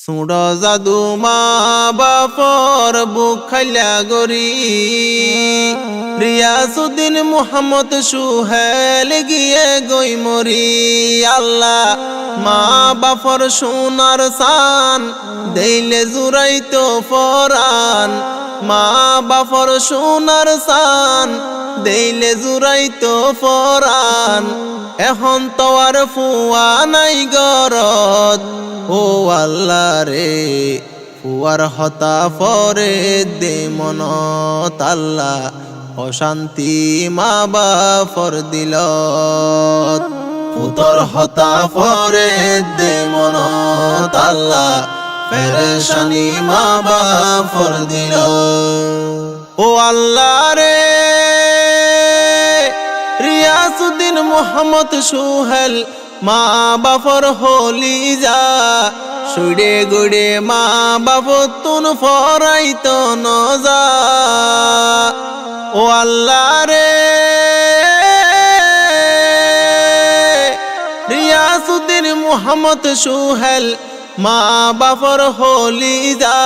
সুড় জাদু মা বাপর বুক খাইলা গরি রিয়াসুদ্দিন মুহাম্মদ সুহেল গিয়ে গই মরি। আল্লাহ মা বাপর সোনার সান দেইলে জুরাইতো ফরান, মা বাপর সোনার সান দেইলে জুরাইতো ফরান। এখন তো আর ফুয়া নাই গরদ, ও আল্লাহ রে ফুয়ার হতা পরে দে মনত। আল্লাহ অশান্তি মা বাপর দিলত, পুতর হতা পরে দে মনত। আল্লাহ পেরেশানি মা বাপর দিল। ও আল্লাহ রে রিয়াসুদ্দিন মুহাম্মদ সুহেল মা বাপর হলি যা সুড়ে গুড়ে মা বাপ তুন ফরাইতো নজা। ও আল্লাহ রে রিয়াসুদ্দিন মুহাম্মদ সুহেল মা বাপর হলি যা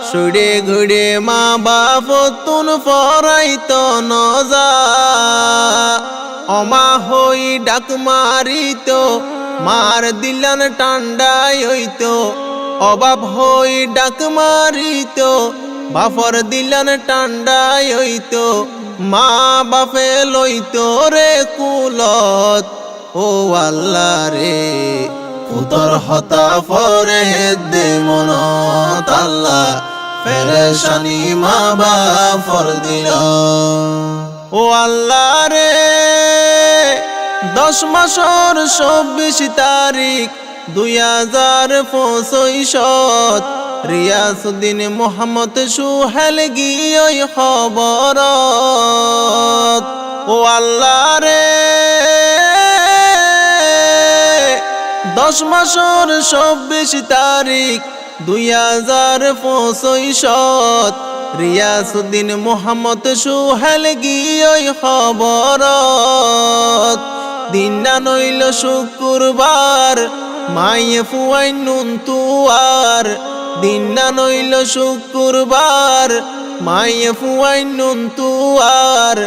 সুড়ে গুড়ে মা বাপ তুন ফরাইতো নজা। অমা হই ডাক মারিত মার দিলান টান্ডাই হইতো, অভাব হই ডাক মারিত বাপর দিলান টান্ডাই হইতো। মা বাপে লইতো রে কুলত, ও আল্লাহ রে পুতর হতা পরে দে মনত। আল্লাহ পেরেশানি মা বাপর দিল। ও আল্লাহ রে 10 মাসের 24 তারিখ 2025 রিয়াসুদ্দিন মুহাম্মদ সুহেল গিয়ে খবরত। ও আল্লাহ রে 10 মাসের 24 তারিখ 2025 রিয়াসুদ্দিন মুহাম্মদ সুহেল গিয়ে খবরত। দিন না নইল শুক্রবার মায়ে ফুয়াই নুন তুয়ার, দিন না নইল শুক্রবার মায়ে ফুয়াই নুন তুয়ার।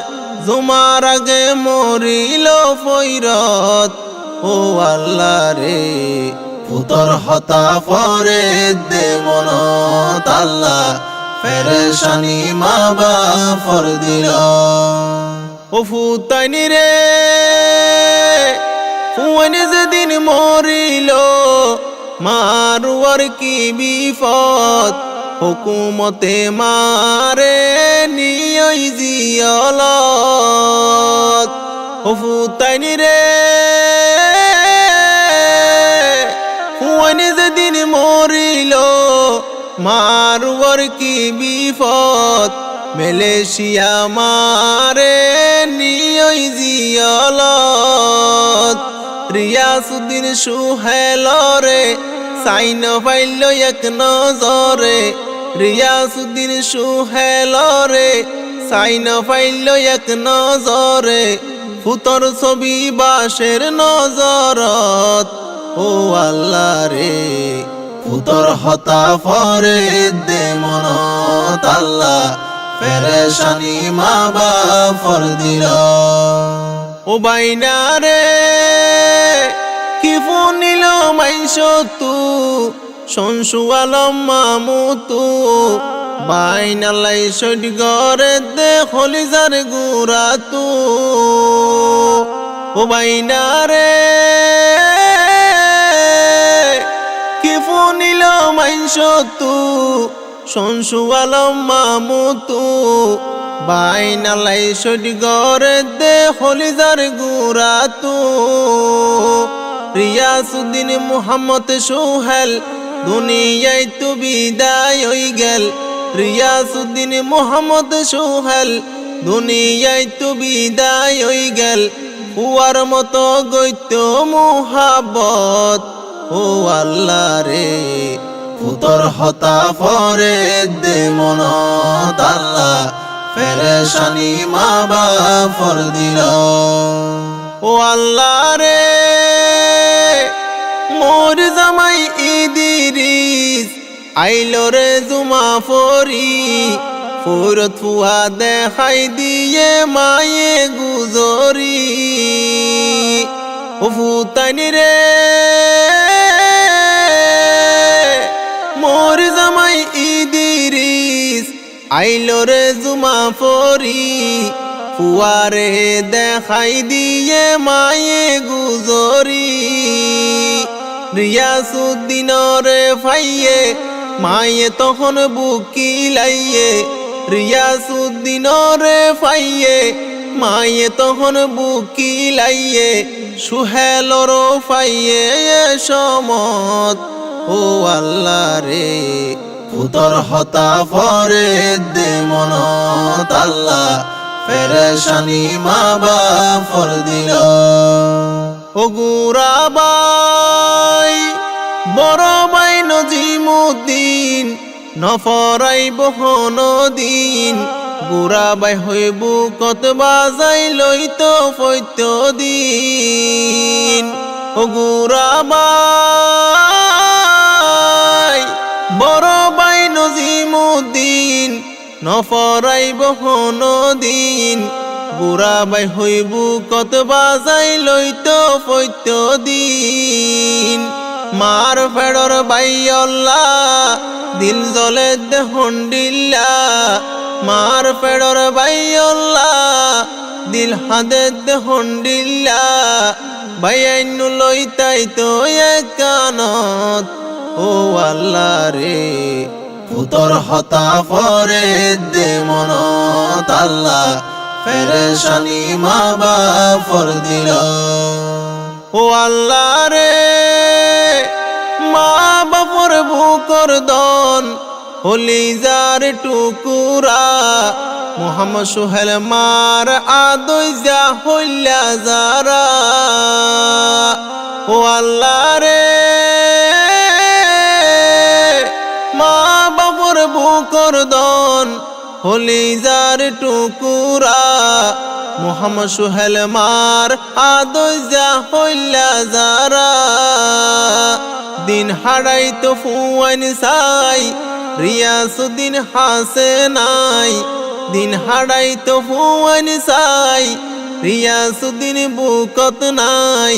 জুমার আগে মরিল ফইরত, ও আল্লাহ রে পুতর হতা পরে দে মনত। আল্লাহ পেরেশানি মা বাপর দিল। ও ফুতাইনি রে ফুয়ানি যেদিন মরিল মারুয়ার কি বিপদ, হুকুমতে মারে নিয়ই জিয়লত। ও ফুতাইনি রে ফুয়ানি যেদিন মরিল মারুয়ার কি বিপদ, মালয়েশিয়া মারে নিয়ই জিয়লত। রিয়াসুদ্দিন সুহেল রে সাইন পাইল এক নজরে, রিয়াসুদ্দিন সুহেল রে সাইন পাইল এক নজরে। ফুতর ছবি বাসের নজরত, ও আল্লাহ রে পুতর হতা পরে দে মনত। আল্লাহ পেরেশানি মা বাপর দিল। ও বাইনা রে কি ফুনিল মাইশ তু সনসু আলম মামুতু, বাইনা লাই সড গরে দে হলিজার গুড়া তু। ও বাইনা রে কি ফুনিল মাইশ তু সনসু আলম মামুতু, বাইনা লাই সড গরে দে হলিজার গুড়া তু। রিয়াসুদ্দিন মুহাম্মদ সুহেল দুনিয়ায় তো বিদায় হই গেল, রিয়াসুদ্দিন মুহাম্মদ সুহেল দুনিয়ায় তো বিদায় হই গেল। ফুয়ার মতো গইত মুহাব্বত, ও আল্লাহ রে পুতর হতা পরে দে মনত। আল্লাহ পেরেশানি মা বাপর দিল। ও আল্লাহ রে মোর জামাই ইদিরিস আইলো রে জুমা ফরি ফুরত ফুয়া দেখাই দিয়ে মায়ে গুজরি ও ফুতানি রে মোর জামাই ইদিরিস আইলো রে জুমা ফরি ফুয়ারে দেখাই দিয়ে মায়ে গুজরি রিয়াসুদ্দিন রে ফাইয়ে মায়ে তখন বুকি লাইয়ে রিয়াসুদ্দিন রে ফাইয়ে মায়ে তখন বুকি লাইয়ে সুহেলর ফাইয়ে সমত ও আল্লাহ রে পুতর হতা ফরে দে মনত আল্লাহ পেরেশানি মা বাপর দিল ও গুরাবাই বড় বাই নজিমুদ্দিন নফরাইব দিন গুরাবাই হইব কত বাজাই লইতো ফৈত্য দিন ও গুরাবাই বড় বাই নজিমুদ্দিন নফরাইব দিন গুরাবাই হইব কত বাজাই লইতো ফৈত্য দিন মার ফেড়র বাইয়ল্লা দিল জলে দেহন্ডিল্লা মার ফেড়র বাইয়ল্লা দিল হাদে দেহন্ডিল্লা বাইয়াইনু লইতাই তো একানত ও আল্লাহ রে পুতর হতা ফরে দে মনত আল্লাহ পেরেশানি মা বাপর দিল ও আল্লাহ রে মা বাপর বুকর দন হলিজার টুকুরা মোহাম্মদ সোহেল মার আদই যা হইলা যারা ও আল্লাহ রে মা বাপর বুকর দন হলিজার টুকুরা মোহাম্মদ সোহেল মার আদই যা হইলা যারা দিন হারাই তো ফুয়ান সাই রিয়াসুদ্দিন হাসে নাই দিন হারাই তো ফুয়ান সাই রিয়াসুদ্দিন বুকত নাই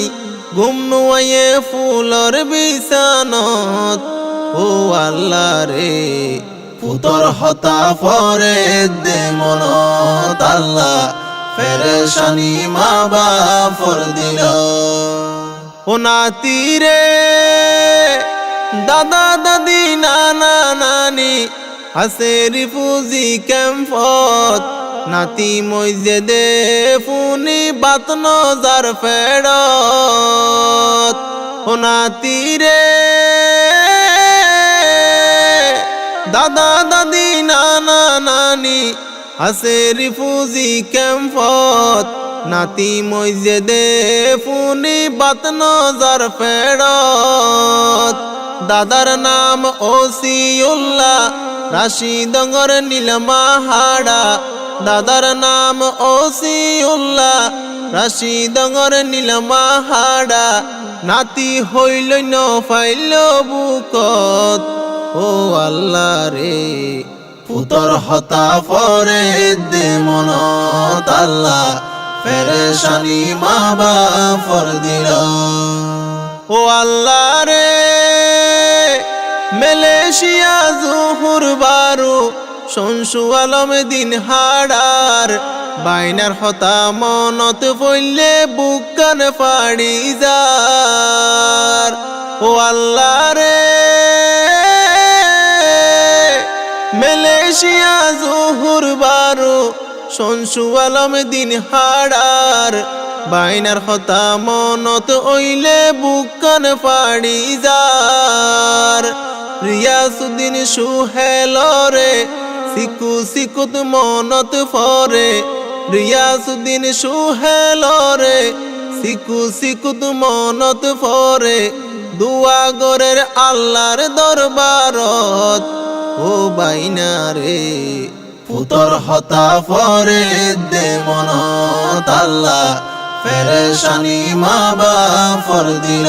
ঘুম নুয়ে ফুলর বিছানত ও আল্লাহ রে পুতর হতা ফরে দে মনত আল্লাহ পেরেশানি মা বাপর দিল ও নাতি রে দাদা দাদি নানা নানি হাসে রিফুজি ক্যাম্পত নাতি মইজে দে ফুনি বাত নজার ফেরত ও নাতি রে দাদা দাদি নানা নানি হাসে রিফুজি ক্যাম্পত নাতি মইজে দে ফুনি বাত নজার ফেরত দাদার নাম ওসিউল্লাহ রাশিদঙ্গর নীলমাহাড়া দাদার নাম ওসিউল্লাহ রাশিদঙ্গর নীলমাহাড়া নাতি হইল ন ফাইল বুকত ও আল্লাহ রে পুতর হতা ফরে দে মনত আল্লাহ পেরেশানি মা বাপর দিল ও আল্লাহ রে মালয়েশিয়া জুহুর বারু শনসু আলম দিন হাড়ার বাইনার হতা মনত পড়লে বুকান পাড়ি যার ও আল্লাহ রে মালয়েশিয়া জুহুর বারু শনসু আলম দিন হাড়ার বাইনার হতা মনত ওইলে বুকান পাড়ি যার রিয়াসুদ্দিন সুহেল রে সিকু সিকুত মনত ফরে রিয়াসুদ্দিন সুহেল রে সিকু সিকুত মনত ফরে দুয়া গরের আল্লাহর দরবারত ও বাইনা রে পুতর হতা ফরে দে মনত আল্লাহ পেরেশানি মা বাপর দিল।